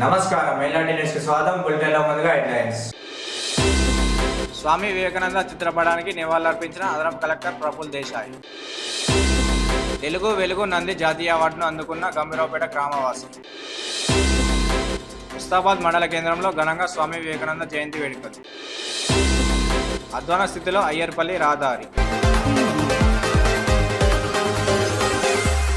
నమస్కారం, ఎల్ఆర్టీ న్యూస్కి స్వాగతం. బులెటిన్లో ముందుగా హెడ్లైన్స్. స్వామి వివేకానంద చిత్రపటానికి నివాళులర్పించిన అదనపు కలెక్టర్ ప్రఫుల్ దేశాయ్. తెలుగు వెలుగు నంది జాతీయ అవార్డును అందుకున్న గంభీరావుపేట గ్రామవాసి. ముస్తాబాద్ మండల కేంద్రంలో ఘనంగా స్వామి వివేకానంద జయంతి వేడుకలు. అధ్వాన స్థితిలో అయ్యర్పల్లి రహదారి.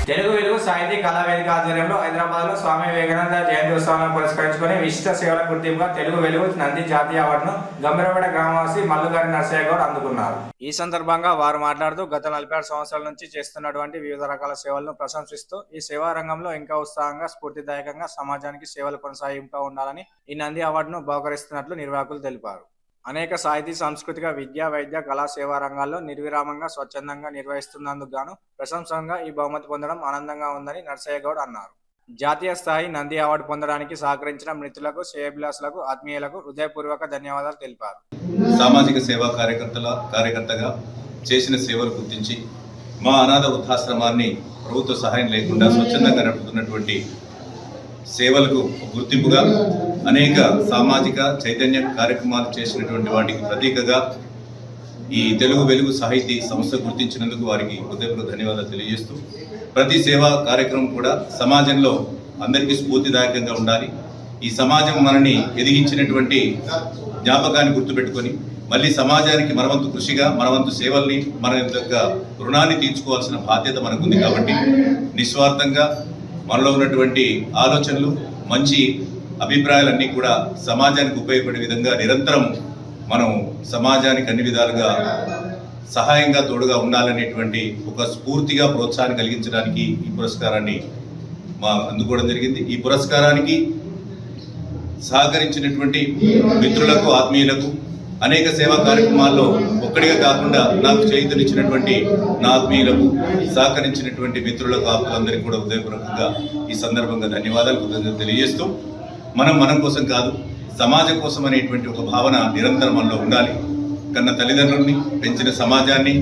తెలుగు వెలుగు సాహితీ కళా వేదిక ఆధ్వర్యంలో హైదరాబాద్లో స్వామి వివేకానంద జయంతి ఉత్సవాలను పురస్కరించుకుని విశిష్ట సేవల గుర్తింపుగా తెలుగు వెలుగు నంది జాతీయ అవార్డును గంభీరపేట గ్రామవాసి మల్లుగారి నర్సయ్య గౌడ్ అందుకున్నారు. ఈ సందర్భంగా వారు మాట్లాడుతూ గత 46 సంవత్సరాల నుంచి చేస్తున్నటువంటి వివిధ రకాల సేవలను ప్రశంసిస్తూ ఈ సేవా రంగంలో ఇంకా ఉత్సాహంగా స్ఫూర్తిదాయకంగా సమాజానికి సేవలు కొనసాగింపుగా ఉండాలని ఈ నంది అవార్డును బహుకరిస్తున్నట్లు నిర్వాహకులు తెలిపారు. అనేక సాహితీ, సాంస్కృతిక, విద్యా, వైద్య, కళా సేవా రంగాల్లో నిర్విరామంగా స్వచ్ఛందంగా నిర్వహిస్తున్నందుకు గాను ప్రశంసంగా ఈ బహుమతి పొందడం ఆనందంగా ఉందని నర్సయ్య గౌడ్ అన్నారు. జాతీయ స్థాయి నంది అవార్డు పొందడానికి సహకరించిన మిత్రులకు, శ్రేయోభిలాషులకు, ఆత్మీయులకు హృదయపూర్వక ధన్యవాదాలు తెలిపారు. సామాజిక సేవా కార్యకర్తగా చేసిన సేవలు గుర్తించి మా అనాథ వృద్ధాశ్రమాన్ని ప్రభుత్వ సహాయం లేకుండా స్వచ్ఛందంగా నడుపుతున్నటువంటి సేవలకు గుర్తింపుగా అనేక సామాజిక చైతన్య కార్యక్రమాలు చేసినటువంటి వాటికి ప్రతీకగా ఈ తెలుగు వెలుగు సాహితీ సంస్థ గుర్తించినందుకు వారికి హృదయపూర్వక ధన్యవాదాలు తెలియజేస్తూ, ప్రతి సేవా కార్యక్రమం కూడా సమాజంలో అందరికీ స్ఫూర్తిదాయకంగా ఉండాలి. ఈ సమాజం మనని ఎదిగించినటువంటి జ్ఞాపకాన్ని గుర్తుపెట్టుకొని మళ్ళీ సమాజానికి మనవంతు కృషిగా, మనవంతు సేవల్ని, మన యొక్క రుణాన్ని తీర్చుకోవాల్సిన బాధ్యత మనకుంది. కాబట్టి నిస్వార్థంగా మనలో ఉన్నటువంటి ఆలోచనలు, మంచి అభిప్రాయాలన్నీ కూడా సమాజానికి ఉపయోగపడే విధంగా నిరంతరం మనం సమాజానికి అన్ని విధాలుగా సహాయంగా తోడుగా ఉండాలనేటువంటి ఒక స్ఫూర్తిగా ప్రోత్సాహాన్ని కలిగించడానికి ఈ పురస్కారాన్ని అందుకోవడం జరిగింది. ఈ పురస్కారానికి సహకరించినటువంటి మిత్రులకు, ఆత్మీయులకు, అనేక సేవా కార్యక్రమాల్లో ఒక్కడిగా కాకుండా నాకు చేయూతనిచ్చినటువంటి నా ఆత్మీయులకు, సహకరించినటువంటి మిత్రులకు, ఆప్తులందరికీ కూడా హృదయపూర్వకంగా ఈ సందర్భంగా ధన్యవాదాలు తెలియజేస్తూ, మనం కోసం కాదు, సమాజం కోసం అనేటువంటి ఒక భావన నిరంతరం మనలో ఉండాలి. కన్న తల్లిదండ్రుల్ని, పెంచిన సమాజాన్ని,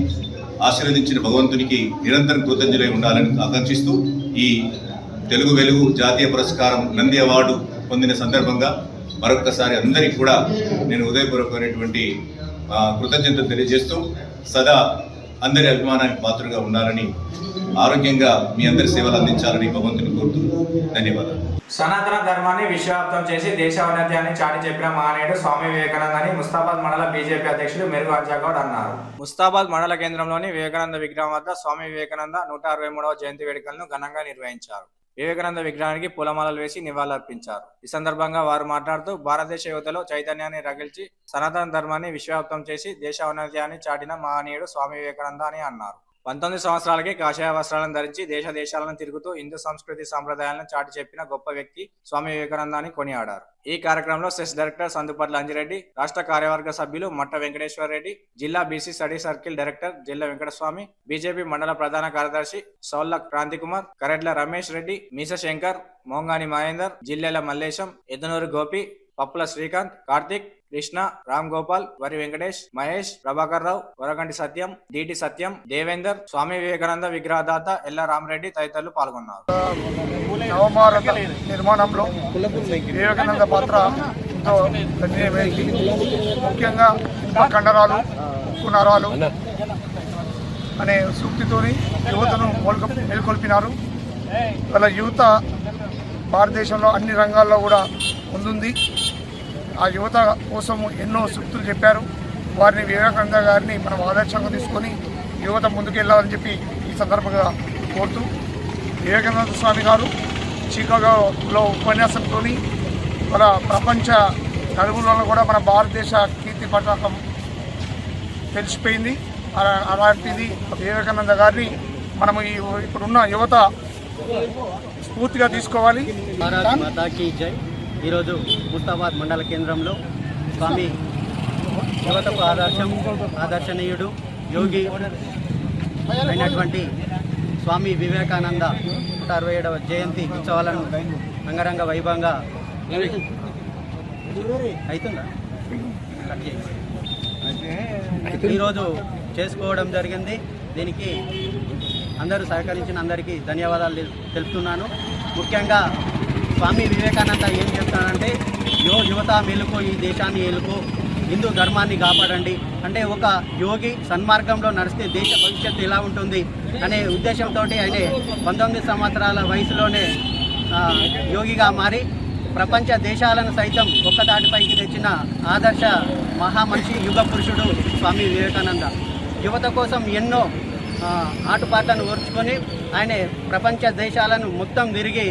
ఆశీర్వదించిన భగవంతునికి నిరంతరం కృతజ్ఞులై ఉండాలని ఆకాంక్షిస్తూ, ఈ తెలుగు వెలుగు జాతీయ పురస్కారం నంది అవార్డు పొందిన సందర్భంగా మరొక్కసారి అందరికీ కూడా నేను హృదయపూర్వకమైనటువంటి కృతజ్ఞతలు తెలియజేస్తూ, సదా అందరి అభిమానానికి పాత్రగా ఉండాలని, ఆరోగ్యంగా మీ అందరి సేవలు అందించాలని భగవంతుని కోరుతూ ధన్యవాదాలు. సనాతన ధర్మాన్ని విశ్వవ్యాప్తం చేసి దేశ ఔన్నత్యాన్ని చాటి చెప్పిన మహనీయుడు స్వామి వివేకానంద అని ముస్తాబాద్ మండల బీజేపీ అధ్యక్షుడు మెరుగు అంజాగౌడ్ అన్నారు. ముస్తాబాద్ మండల కేంద్రంలోని వివేకానంద విగ్రహం వద్ద స్వామి వివేకానంద 163వ జయంతి వేడుకలను ఘనంగా నిర్వహించారు. వివేకానంద విగ్రహానికి పూలమాలలు వేసి నివాళులర్పించారు. ఈ సందర్భంగా వారు మాట్లాడుతూ, భారతదేశ యువతలో చైతన్యాన్ని రగిల్చి సనాతన ధర్మాన్ని విశ్వవ్యాప్తం చేసి దేశ ఔన్నత్యాన్ని చాటిన మహనీయుడు స్వామి వివేకానంద అని అన్నారు. 19 సంవత్సరాలకే కాషాయ వస్త్రాలను ధరించి దేశాలను తిరుగుతూ హిందూ సంస్కృతి సాంప్రదాయాలను చాటి చెప్పిన గొప్ప వ్యక్తి స్వామి వివేకానంద అని కొనియాడారు. ఈ కార్యక్రమంలో సెస్ డైరెక్టర్ సందుపట్ల అంజిరెడ్డి, రాష్ట్ర కార్యవర్గ సభ్యులు మట్ట వెంకటేశ్వర రెడ్డి, జిల్లా బీసీ స్టడీ సర్కిల్ డైరెక్టర్ జిల్లా వెంకటస్వామి, బీజేపీ మండల ప్రధాన కార్యదర్శి సౌల్ల క్రాంతికుమార్, కరెడ్ల రమేష్ రెడ్డి, మీస శంకర్, మోంగాని మహేందర్, జిల్లెల మల్లేశం, ఎద్దనూరు గోపి, పప్పుల శ్రీకాంత్, కార్తిక్, కృష్ణ, రామ్ గోపాల్, వరి వెంకటేష్, మహేష్, ప్రభాకర్ రావు, వరగంటి సత్యం, డిటి సత్యం, దేవేందర్, స్వామి వివేకానంద విగ్రహదాత ఎల్ల రామరెడ్డి తదితరులు పాల్గొన్నారు. నవభారత నిర్మాణంలో వివేకానంద పాత్ర ఎంతో గణనీయమైంది. ముఖ్యంగా కండరాలు, ఉక్కు నరాలు అనే సూక్తితోని యువతను మేల్కొల్పినారు. వాళ్ళ యువత భారతదేశంలో అన్ని రంగాల్లో కూడా ముందుంది. ఆ యువత కోసం ఎన్నో సూక్తులు చెప్పారు. వారిని, వివేకానంద గారిని మనం ఆదర్శంగా తీసుకొని యువత ముందుకెళ్ళాలని చెప్పి ఈ సందర్భంగా కోరుతూ, వివేకానంద స్వామి గారు చికాగోలో ఉపన్యాసంతో మన ప్రపంచ నలుగురులలో కూడా మన భారతదేశ కీర్తి పతాకం తెలిసిపోయింది. అలాంటిది వివేకానంద గారిని మనము ఇప్పుడున్న యువత స్ఫూర్తిగా తీసుకోవాలి. ఈరోజు ముస్తాబాద్ మండల కేంద్రంలో స్వామి యువతకు ఆదర్శనీయుడు, యోగి అయినటువంటి స్వామి వివేకానంద 167వ జయంతి ఉత్సవాలను అంగరంగ వైభవంగా ఈరోజు చేసుకోవడం జరిగింది. దీనికి అందరూ సహకరించిన అందరికీ ధన్యవాదాలు తెలుపుతున్నాను. ముఖ్యంగా స్వామి వివేకానంద ఏం చెప్తానంటే యువత మేలుకో, ఈ దేశాన్ని ఏలుకో, హిందూ ధర్మాన్ని కాపాడండి అంటే ఒక యోగి సన్మార్గంలో నడిస్తే దేశ భవిష్యత్తు ఎలా ఉంటుంది అనే ఉద్దేశంతో ఆయన 19 సంవత్సరాల వయసులోనే యోగిగా మారి ప్రపంచ దేశాలను సైతం ఒక్కతాటిపైకి తెచ్చిన ఆదర్శ మహామనిషి యుగ పురుషుడు స్వామి వివేకానంద. యువత కోసం ఎన్నో ఆటుపాట్లను ఓర్చుకొని ఆయన ప్రపంచ దేశాలను మొత్తం తిరిగి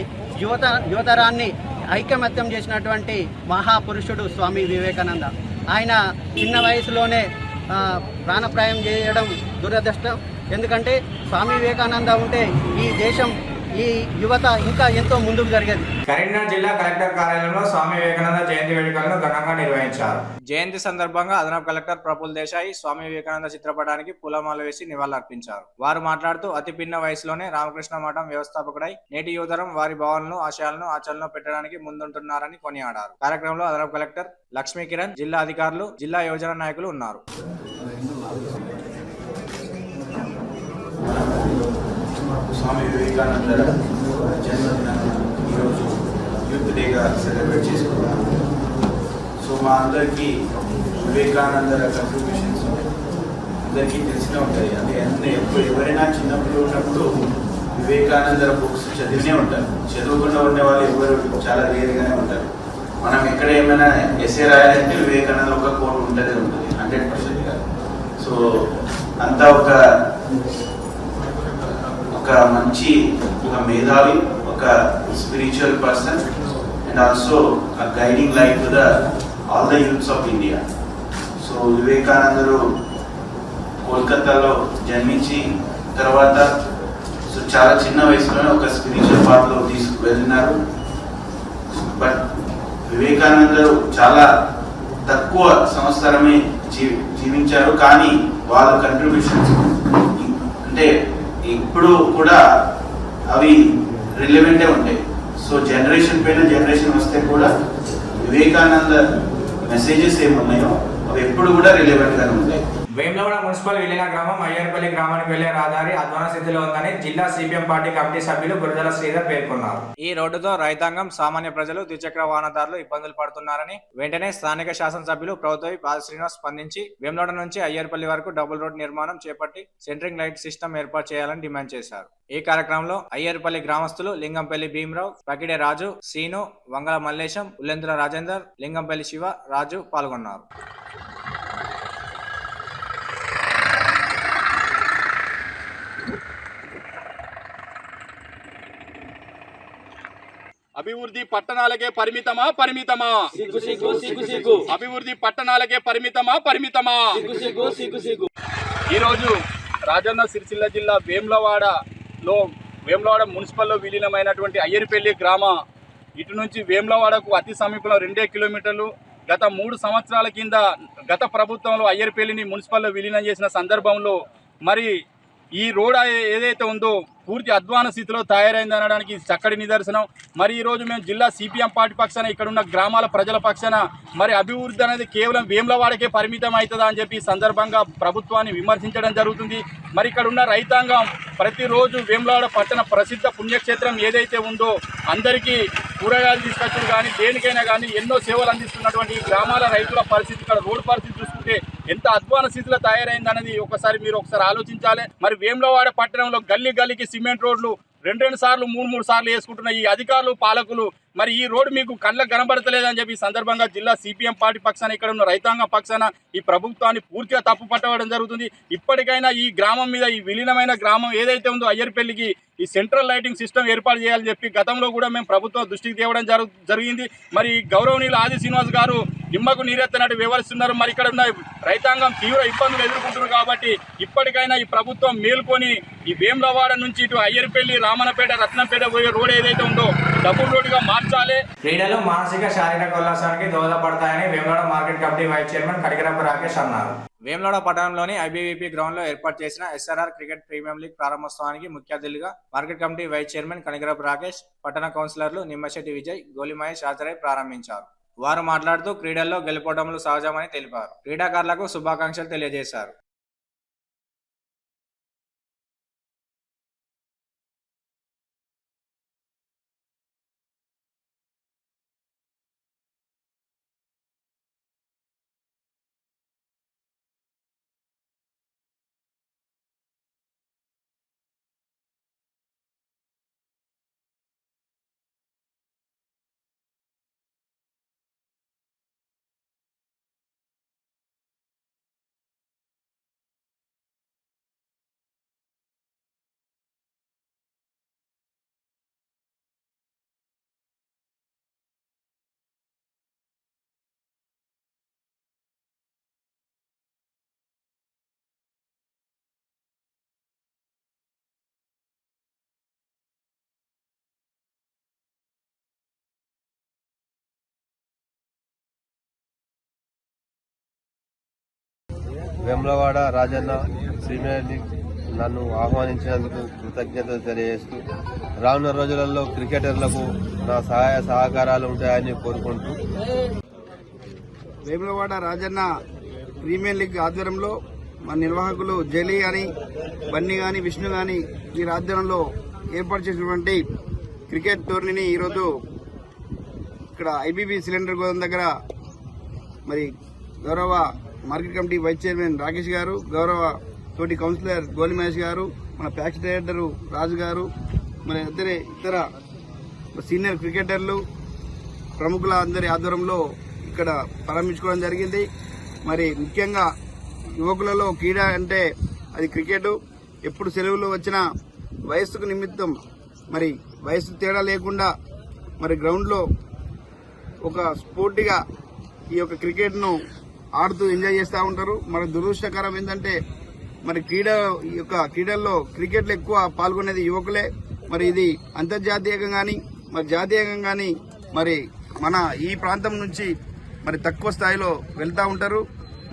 యువతరాన్ని ఐకమత్యం చేసినటువంటి మహాపురుషుడు స్వామి వివేకానంద. ఆయన చిన్న వయసులోనే ప్రాణప్రాయం చేయడం దురదృష్టం. ఎందుకంటే స్వామి వివేకానంద ఉంటే ఈ దేశం, ఈ యువత ఇంకా ఎంతో ముందుకు జరిగేది. కరీంనగర్ జిల్లా కలెక్టర్ కార్యాలయంలో స్వామి వివేకానంద జయంతి వేడుకలను ఘనంగా నిర్వహించారు. జయంతి సందర్భంగా అదనపు కలెక్టర్ ప్రఫుల్ దేశాయి స్వామి వివేకానంద చిత్రపటానికి పూలమాల వేసి నివాళులర్పించారు. వారు మాట్లాడుతూ అతి పిన్న వయసులోనే రామకృష్ణ మఠం వ్యవస్థాపకుడై నేటి యువతరం వారి భావాలను, ఆశయాలను ఆచరణలో పెట్టడానికి ముందుంటున్నారని కొనియాడారు. కార్యక్రమంలో అదనపు కలెక్టర్ లక్ష్మీ కిరణ్, జిల్లా అధికారులు, జిల్లా యువజన నాయకులు ఉన్నారు. స్వామి వివేకానంద జన్మదినాన్ని ఈరోజు యూత్ డేగా సెలబ్రేట్ చేసుకున్నాం. సో మా అందరికీ వివేకానంద కంట్రిబ్యూషన్స్ అందరికీ తెలిసినే ఉంటాయి. అంటే ఎవరైనా చిన్నప్పుడు ఉన్నప్పుడు వివేకానంద బుక్స్ చదివినే ఉంటారు. చదువుకుండా ఉండే వాళ్ళు ఎవరు చాలా రేర్గానే ఉంటారు. మనం ఎక్కడ ఏమైనా ఎస్ఏ రాయాలంటే వివేకానంద ఒక కోట్ ఉంటుంది 100%గా. సో అంతా ఒక మంచి మేధావి, ఒక spiritual person and also guiding light to all the youths of India. So వివేకానందరు కోల్కతాలో జన్మించి తర్వాత సో చాలా చిన్న వయసులోనే ఒక స్పిరిచువల్ పాత్రలో తీసుకువెళ్ళినారు. బట్ వివేకానందరు చాలా తక్కువ సంవత్సరమే జీవించారు, కానీ వాళ్ళ కంట్రిబ్యూషన్స్ అంటే ఇప్పుడు కూడా అవి రిలవెంటే ఉంటాయి. సో జనరేషన్ పైన జనరేషన్ వస్తే కూడా వివేకానంద మెసేజెస్ ఏమున్నాయో అవి ఎప్పుడు కూడా రిలవెంట్గానే ఉంటాయి. వేములవాడ మున్సిపల్ విలీన గ్రామం అయ్యర్పల్లి గ్రామానికి వెళ్లే రహదారి అధ్వాన స్థితిలో ఉందని జిల్లా సిపిఎం పార్టీ కమిటీ సభ్యులు గురజాల శ్రీధర్ పేర్కొన్నారు. ఈ రోడ్డుతో రైతాంగం, సామాన్య ప్రజలు, ద్విచక్ర వాహనదారులు ఇబ్బందులు పడుతున్నారని వెంటనే స్థానిక శాసనసభ్యులు ప్రభుత్వ పాద శ్రీనివాస్ స్పందించి వేములవాడ నుంచి అయ్యర్పల్లి వరకు డబుల్ రోడ్ నిర్మాణం చేపట్టి సెంట్రింగ్ లైట్ సిస్టమ్ ఏర్పాటు చేయాలని డిమాండ్ చేశారు. ఈ కార్యక్రమంలో అయ్యర్పల్లి గ్రామస్తులు లింగంపల్లి భీమరావు, పకిడే రాజు, సీను, వంగల మల్లేశం, ఉల్లేంద్ర రాజేందర్, లింగంపల్లి శివ, రాజు పాల్గొన్నారు. అభివృద్ధి పట్టణాలకే పరిమితమా? అభివృద్ధి పట్టణాలకే పరిమితమా? ఈరోజు రాజన్న సిరిసిల్ల జిల్లా వేములవాడ మున్సిపల్లో విలీనమైనటువంటి అయ్యర్పల్లి గ్రామ ఇటు నుంచి వేములవాడకు అతి సమీపంలో 2 కిలోమీటర్లు. గత 3 సంవత్సరాల కింద గత ప్రభుత్వంలో అయ్యర్పల్లిని మున్సిపల్లో విలీనం చేసిన సందర్భంలో మరి ఈ రోడ్ ఏదైతే ఉందో పూర్తి అధ్వాన స్థితిలో తయారైంది అనడానికి చక్కటి నిదర్శనం. మరి ఈరోజు మేము జిల్లా సిపిఎం పార్టీ పక్షాన ఇక్కడ ఉన్న గ్రామాల ప్రజల పక్షాన మరి అభివృద్ధి అనేది కేవలం వేములవాడకే పరిమితం అవుతుందా అని చెప్పి సందర్భంగా ప్రభుత్వాన్ని విమర్శించడం జరుగుతుంది. మరి ఇక్కడ ఉన్న రైతాంగం ప్రతిరోజు వేములవాడ పట్టణ ప్రసిద్ధ పుణ్యక్షేత్రం ఏదైతే ఉందో అందరికీ కూరగాయలు తీసుకొచ్చుడు కానీ దేనికైనా కానీ ఎన్నో సేవలు అందిస్తున్నటువంటి ఈ గ్రామాల రైతుల పరిస్థితి, ఇక్కడ రోడ్డు పరిస్థితి చూసుకుంటే ఎంత అధ్వాన స్థితిలో తయారైంది అనేది మీరు ఒకసారి ఆలోచించాలి. మరి వేములవాడ పట్టణంలో గల్లీకి సిమెంట్ రోడ్లు 2 సార్లు 3 సార్లు వేసుకుంటున్న ఈ అధికారులు, పాలకులు మరి ఈ రోడ్డు మీకు కళ్ళకు కనబడతలేదని చెప్పి సందర్భంగా జిల్లా సిపిఎం పార్టీ పక్షాన ఇక్కడ ఉన్న రైతాంగ పక్షాన ఈ ప్రభుత్వాన్ని పూర్తిగా తప్పు పట్టడం జరుగుతుంది. ఇప్పటికైనా ఈ గ్రామం మీద, ఈ విలీనమైన గ్రామం ఏదైతే ఉందో అయ్యర్పల్లికి ఈ సెంట్రల్ లైటింగ్ సిస్టమ్ ఏర్పాటు చేయాలని చెప్పి గతంలో కూడా మేము ప్రభుత్వం దృష్టికి తేవడం జరిగింది. మరి గౌరవనీయులు ఆది శ్రీనివాస్ గారు నిమ్మకు నీరెత్తనట్టు వ్యవహరిస్తున్నారు. మరి ఇక్కడ ఉన్న రైతాంగం తీవ్ర ఇబ్బందులు ఎదుర్కొంటున్నారు. కాబట్టి ఇప్పటికైనా ఈ ప్రభుత్వం మేల్కొని ఈ వేములవాడ నుంచి ఇటు అయ్యర్పల్లి, రామన్నపేట, రత్నంపేట పోయే రోడ్ ఏదైతే ఉందో డబుల్ రోడ్డుగా మార్చాలి. క్రీడలు మానసిక, శారీరక ఉల్లాసానికి దోహదపడతాయని Vemulawada market committee vice chairman Kadigirappa Rakesh అన్నారు. వేములవాడ పట్టణంలోని ఐబీవీపీ గ్రౌండ్ లో ఏర్పాటు చేసిన ఎస్ఆర్ఆర్ క్రికెట్ ప్రీమియం లీగ్ ప్రారంభోత్సవానికి ముఖ్య అతిథిగా market committee vice chairman Kadigirappa Rakesh, పట్టణ కౌన్సిలర్లు నిమ్మశెట్టి విజయ్, గోలి మహేష్ హాజరై ప్రారంభించారు. వారు మాట్లాడుతూ క్రీడల్లో గెలుపోవటములు సహజమని తెలిపారు. క్రీడాకారులకు శుభాకాంక్షలు తెలియజేశారు. వేములవాడ రాజన్న ప్రీమియర్ లీగ్ నన్ను ఆహ్వానించినందుకు కృతజ్ఞతలు తెలియజేస్తూ రానున్న రోజులలో క్రికెటర్లకు నా సహాయ సహకారాలు ఉంటాయని కోరుకుంటూ వేములవాడ రాజన్న ప్రీమియర్ లీగ్ ఆధ్వర్యంలో మన నిర్వాహకులు జలి అని బన్నీ కానీ విష్ణు కానీ వీరి ఆధ్వర్యంలో ఏర్పాటు చేసినటువంటి క్రికెట్ టోర్నీని ఈరోజు ఇక్కడ ఐబీబీ సిలిండర్ గోదాం దగ్గర మరి గౌరవ market committee vice chairman Rakesh గారు, గౌరవ తోటి కౌన్సిలర్ గోలి మహేష్ గారు, మన ప్యాక్స్ డైరెక్టర్ రాజు గారు, మరి ఇతర సీనియర్ క్రికెటర్లు ప్రముఖుల అందరి ఆధ్వర్యంలో ఇక్కడ ప్రారంభించుకోవడం జరిగింది. మరి ముఖ్యంగా యువకులలో క్రీడ అంటే అది క్రికెట్. ఎప్పుడు సెలవులు వచ్చినా వయస్సుకు నిమిత్తం మరి వయస్సు తేడా లేకుండా మరి గ్రౌండ్లో ఒక స్పోర్టిగా ఈ యొక్క క్రికెట్ను ఆడుతూ ఎంజాయ్ చేస్తూ ఉంటారు. మరి దురదృష్టకరం ఏంటంటే మరి ఈ యొక్క క్రీడల్లో క్రికెట్లో ఎక్కువ పాల్గొనేది యువకులే. మరి ఇది అంతర్జాతీయంగా కానీ మరి జాతీయంగా కానీ మరి మన ఈ ప్రాంతం నుంచి మరి తక్కువ స్థాయిలో వెళ్తూ ఉంటారు.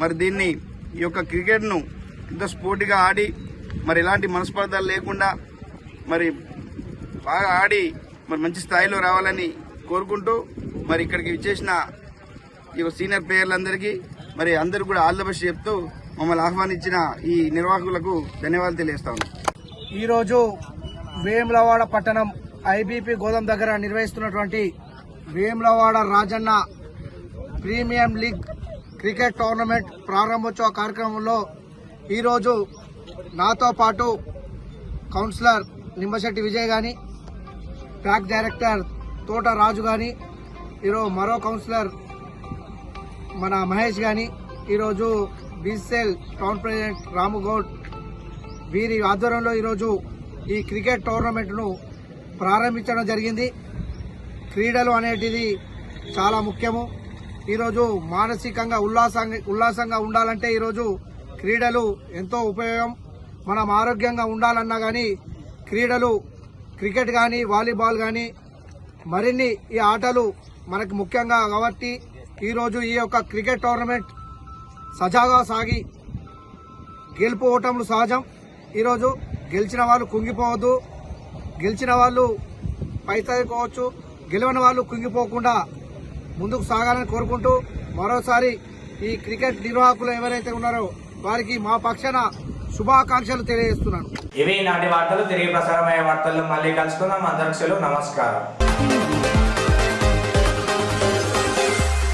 మరి దీన్ని ఈ యొక్క క్రికెట్ను ఎంతో స్పోర్టిగా ఆడి మరి ఎలాంటి మనస్పర్ధలు లేకుండా మరి బాగా ఆడి మరి మంచి స్థాయిలో రావాలని కోరుకుంటూ మరి ఇక్కడికి విచ్చేసిన ఈ సీనియర్ ప్లేయర్లందరికీ మరి అందరూ కూడా ఆల్ ద బెస్ట్ చెప్తూ మమ్మల్ని ఆహ్వానించిన ఈ నిర్వాహకులకు ధన్యవాదాలు తెలియజేస్తాను. ఈరోజు వేములవాడ పట్టణం ఐబీపీ గోదాం దగ్గర నిర్వహిస్తున్నటువంటి Vemulawada Rajanna premium league cricket tournament ప్రారంభోత్సవ కార్యక్రమంలో ఈరోజు నాతో పాటు కౌన్సిలర్ నిమ్మశెట్టి విజయ్ గాని, ట్రాక్ డైరెక్టర్ తోట రాజు గాని, ఈరోజు మరో కౌన్సిలర్ మన మహేష్ గాని, ఈరోజు బీసీఎల్ టౌన్ ప్రెసిడెంట్ రాముగౌడ్ వీరి ఆధ్వర్యంలో ఈరోజు ఈ క్రికెట్ టోర్నమెంట్ను ప్రారంభించడం జరిగింది. క్రీడలు అనేటిది చాలా ముఖ్యము. ఈరోజు మానసికంగా ఉల్లాసంగా ఉండాలంటే ఈరోజు క్రీడలు ఎంతో ఉపయోగం. మనం ఆరోగ్యంగా ఉండాలన్నా కానీ క్రీడలు క్రికెట్ కానీ వాలీబాల్ కానీ మరిన్ని ఈ ఆటలు మనకు ముఖ్యంగా కాబట్టి ఈరోజు ఈ యొక్క క్రికెట్ టోర్నమెంట్ సజాగా సాగి గెలుపు ఓటములు సహజం. ఈరోజు గెలిచిన వాళ్ళు కుంగిపోవద్దు, గెలిచిన వాళ్ళు పైతకోవచ్చు, గెలవని వాళ్ళు కుంగిపోకుండా ముందుకు సాగాలని కోరుకుంటూ మరోసారి ఈ క్రికెట్ నిర్వాహకులు ఎవరైతే ఉన్నారో వారికి మా పక్షాన శుభాకాంక్షలు తెలియజేస్తున్నాను. ఇవి నాటి వార్తలు. తిరిగి ప్రసారమయ్యే వార్తల్లో మళ్ళీ కలుసుకుందాం. అందరికీ సెలవు. నమస్కారం.